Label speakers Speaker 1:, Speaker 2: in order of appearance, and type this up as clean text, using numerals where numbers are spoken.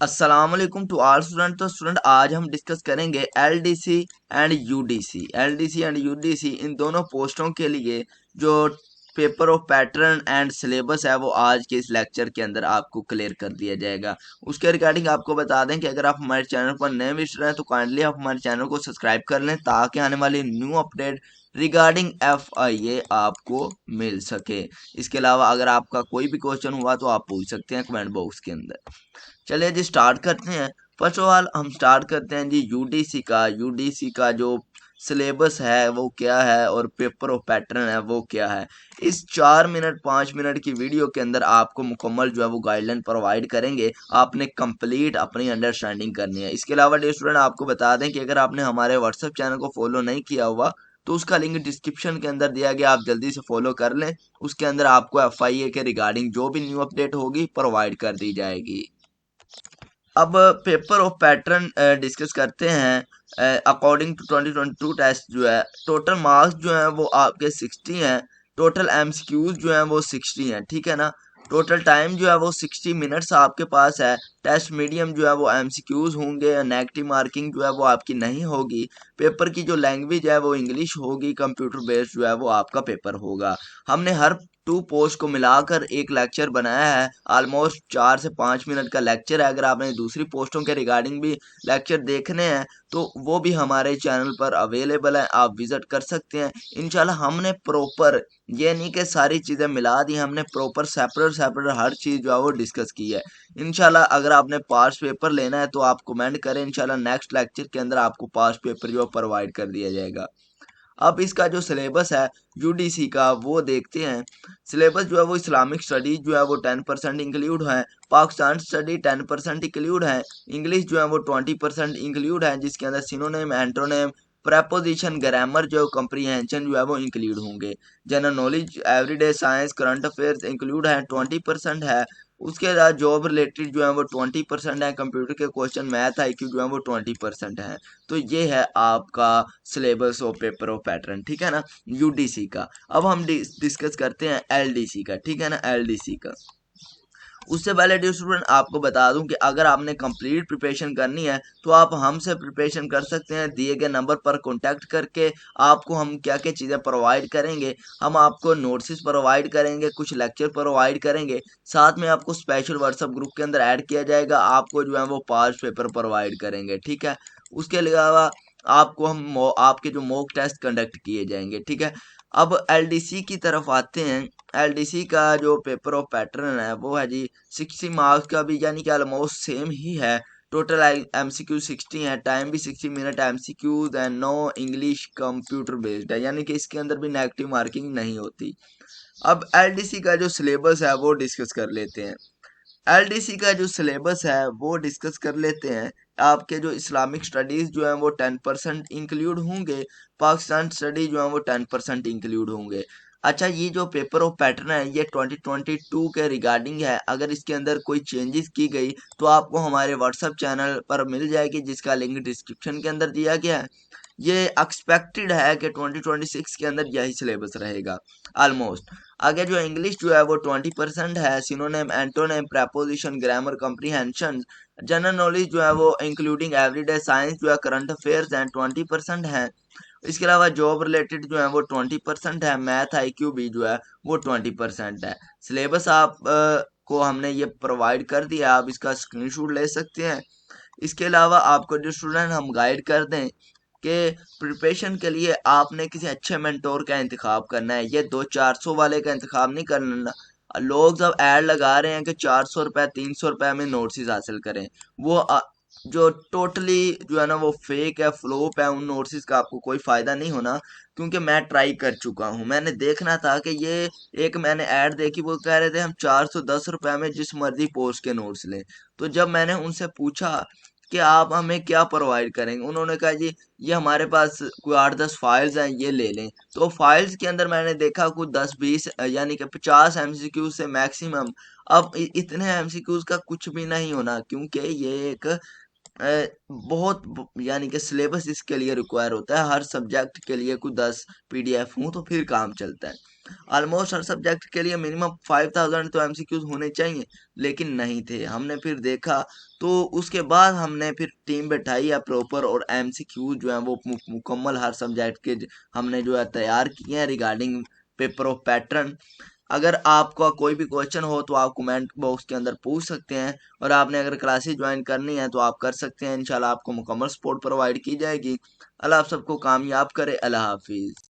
Speaker 1: अस्सलाम वालेकुम to all student. तो स्टूडेंट आज हम डिस्कस करेंगे LDC and UDC. LDC and UDC इन दोनों पोस्टों के लिए जो paper of pattern and syllabus है वो आज के इस लेक्चर के अंदर आपको क्लियर कर दिया जाएगा। उसके रिगार्डिंग आपको बता दें कि अगर आप हमारे चैनल पर नए विजिटर हैं तो काइंडली आप हमारे चैनल को सब्सक्राइब कर लें ताकि आने वाली न्यू अपडेट रिगार्डिंग FIA आपको मिल सके। इसके अलावा अगर आपका कोई भी क्वेश्चन हुआ तो आप पूछ सकते हैं कमेंट बॉक्स के अंदर। चलिए जी स्टार्ट करते हैं। फर्स्ट ऑफ ऑल हम स्टार्ट करते हैं जी यूडीसी का जो सिलेबस है वो क्या है और पेपर ऑफ पैटर्न है वो क्या है। इस 4 मिनट 5 मिनट की वीडियो के अंदर आपको मुकम्मल जो है वो गाइडलाइन प्रोवाइड करेंगे। आपने कंप्लीट अपनी अंडरस्टैंडिंग करनी है। इसके अलावा डियर स्टूडेंट आपको बता दें कि अगर आपने हमारे व्हाट्सएप चैनल को फॉलो नहीं किया हुआ तो उसका लिंक डिस्क्रिप्शन के अंदर दिया गया, आप जल्दी से फॉलो कर लें। उसके अंदर आपको FIA के रिगार्डिंग जो भी न्यू अपडेट होगी प्रोवाइड कर दी जाएगी। अब पेपर ऑफ पैटर्न डिस्कस करते हैं। अकॉर्डिंग टू 2022 टेस्ट जो है टोटल मार्क्स जो हैं वो आपके 60 हैं। टोटल MCQs जो हैं वो 60 हैं, ठीक है ना। टोटल टाइम जो है वो 60 मिनट्स आपके पास है। टेस्ट मीडियम जो है वो MCQs होंगे। नेगेटिव मार्किंग जो है वो आपकी नहीं होगी। पेपर की जो लैंग्वेज है वो इंग्लिश होगी। कंप्यूटर बेस्ड जो है वो आपका पेपर होगा। हमने हर 2 पोस्ट को मिलाकर एक लेक्चर बनाया है। ऑलमोस्ट 4 से 5 मिनट का लेक्चर है। अगर आपने दूसरी पोस्टों के रिगार्डिंग भी लेक्चर देखने हैं तो वो भी हमारे चैनल पर अवेलेबल है, आप विजिट कर सकते हैं। इंशाल्लाह हमने प्रॉपर ये नहीं कि सारी चीज़ें मिला दी, हमने प्रॉपर सेपरेट सेपरेट हर चीज़ जो है वो डिस्कस की है। इंशाल्लाह अगर आपने पास पेपर लेना है तो आप कमेंट करें, इंशाल्लाह नेक्स्ट लेक्चर के अंदर आपको पास पेपर जो है प्रोवाइड कर दिया जाएगा। अब इसका जो सिलेबस है यूडीसी का वो देखते हैं। सिलेबस जो है वो इस्लामिक स्टडीज जो है वो 10% इंक्लूड है। पाकिस्तान स्टडी 10% इंक्लूड है। इंग्लिश जो है वो 20% इंक्लूड है, जिसके अंदर सिनोनिम एंटोनिम प्रेपोजिशन ग्रामर जो कंप्रीहेंशन जो है वो इंक्लूड होंगे। General knowledge everyday science current affairs include है, 20% है। उसके बाद जॉब रिलेटेड जो है वो 20% है। कंप्यूटर के क्वेश्चन मैथ IQ जो है वो 20% है। तो ये है आपका सिलेबस और पेपर ऑफ पैटर्न, ठीक है ना, यूडीसी का। अब हम डिस्कस करते हैं एलडीसी का, ठीक है ना, एलडीसी का। उससे पहले डियर स्टूडेंट आपको बता दूं कि अगर आपने कंप्लीट प्रिपरेशन करनी है तो आप हमसे प्रिपरेशन कर सकते हैं। दिए गए नंबर पर कांटेक्ट करके आपको हम क्या क्या चीज़ें प्रोवाइड करेंगे। हम आपको नोट्स प्रोवाइड करेंगे, कुछ लेक्चर प्रोवाइड करेंगे, साथ में आपको स्पेशल व्हाट्सएप ग्रुप के अंदर ऐड किया जाएगा। आपको जो है वो पास पेपर प्रोवाइड करेंगे, ठीक है। उसके अलावा आपको हम आपके जो मॉक टेस्ट कंडक्ट किए जाएंगे, ठीक है। अब एलडीसी की तरफ आते हैं। एलडीसी का जो पेपर ऑफ पैटर्न है वो है जी 60 मार्क्स का भी, यानी कि ऑलमोस्ट सेम ही है। टोटल MCQ 60 है। टाइम भी 60 minute MCQs and no English computer based है, यानी कि इसके अंदर भी नेगेटिव मार्किंग नहीं होती। अब एलडीसी का जो सिलेबस है वो डिस्कस कर लेते हैं। एलडीसी का जो सिलेबस है वो डिस्कस कर लेते हैं। आपके जो इस्लामिक स्टडीज़ जो हैं वो 10% इंक्लूड होंगे। पाकिस्तान स्टडी जो है वो 10% इंक्लूड होंगे। अच्छा, ये जो पेपर ऑफ पैटर्न है ये 2022 के रिगार्डिंग है। अगर इसके अंदर कोई चेंजेस की गई तो आपको हमारे व्हाट्सएप चैनल पर मिल जाएगी, जिसका लिंक डिस्क्रिप्शन के अंदर दिया गया है। ये एक्सपेक्टेड है कि 2026 के अंदर यही सिलेबस रहेगा ऑलमोस्ट। आगे जो इंग्लिश जो है वो 20% है। Synonym antonym preposition grammar comprehension general knowledge जो है वो इंक्लूडिंग एवरीडे साइंस जो है करंट अफेयर्स एंड 20% है। इसके अलावा जॉब रिलेटेड जो है वो 20% है। मैथ IQ भी जो है वो 20% है। सिलेबस आप को हमने ये प्रोवाइड कर दिया, आप इसका स्क्रीनशॉट ले सकते हैं। इसके अलावा आपको जो स्टूडेंट हम गाइड कर दें कि प्रिपरेशन के लिए आपने किसी अच्छे मेंटोर का इंतखाब करना है। ये 200-400 वाले का इंतखाब नहीं करना। लोग जब ऐड लगा रहे हैं कि 400 रुपये 300 रुपये में नोट्स हासिल करें, वो जो टोटली जो है ना वो फेक है, फ्लोप है। उन नोट्स का आपको कोई फ़ायदा नहीं होना, क्योंकि मैं ट्राई कर चुका हूँ। मैंने देखना था कि ये एक मैंने ऐड देखी, वो कह रहे थे हम 410 रुपये में जिस मर्जी पोस्ट के नोट्स लें। तो जब मैंने उनसे पूछा कि आप हमें क्या प्रोवाइड करेंगे, उन्होंने कहा जी ये हमारे पास कोई 8-10 फाइल्स हैं, ये ले लें। तो फाइल्स के अंदर मैंने देखा कुछ 10-20 यानी कि 50 MCQ से मैक्सिमम। अब इतने MCQs का कुछ भी नहीं होना, क्योंकि ये एक बहुत यानी कि सिलेबस इसके लिए रिक्वायर होता है, हर सब्जेक्ट के लिए कोई 10 PDF हो तो फिर काम चलता है। ऑलमोस्ट हर सब्जेक्ट के लिए मिनिमम 5000 तो MCQs होने चाहिए, लेकिन नहीं थे। हमने फिर देखा, तो उसके बाद हमने फिर टीम बैठाई है प्रॉपर, और MCQ जो है वो मुकम्मल हर सब्जेक्ट के हमने जो है तैयार किए हैं रिगार्डिंग पेपर ऑफ पैटर्न। अगर आपका कोई भी क्वेश्चन हो तो आप कमेंट बॉक्स के अंदर पूछ सकते हैं, और आपने अगर क्लासेस ज्वाइन करनी है तो आप कर सकते हैं। इंशाल्लाह आपको मुकम्मल सपोर्ट प्रोवाइड की जाएगी। अल्लाह आप सबको कामयाब करे। अल्लाह हाफिज़।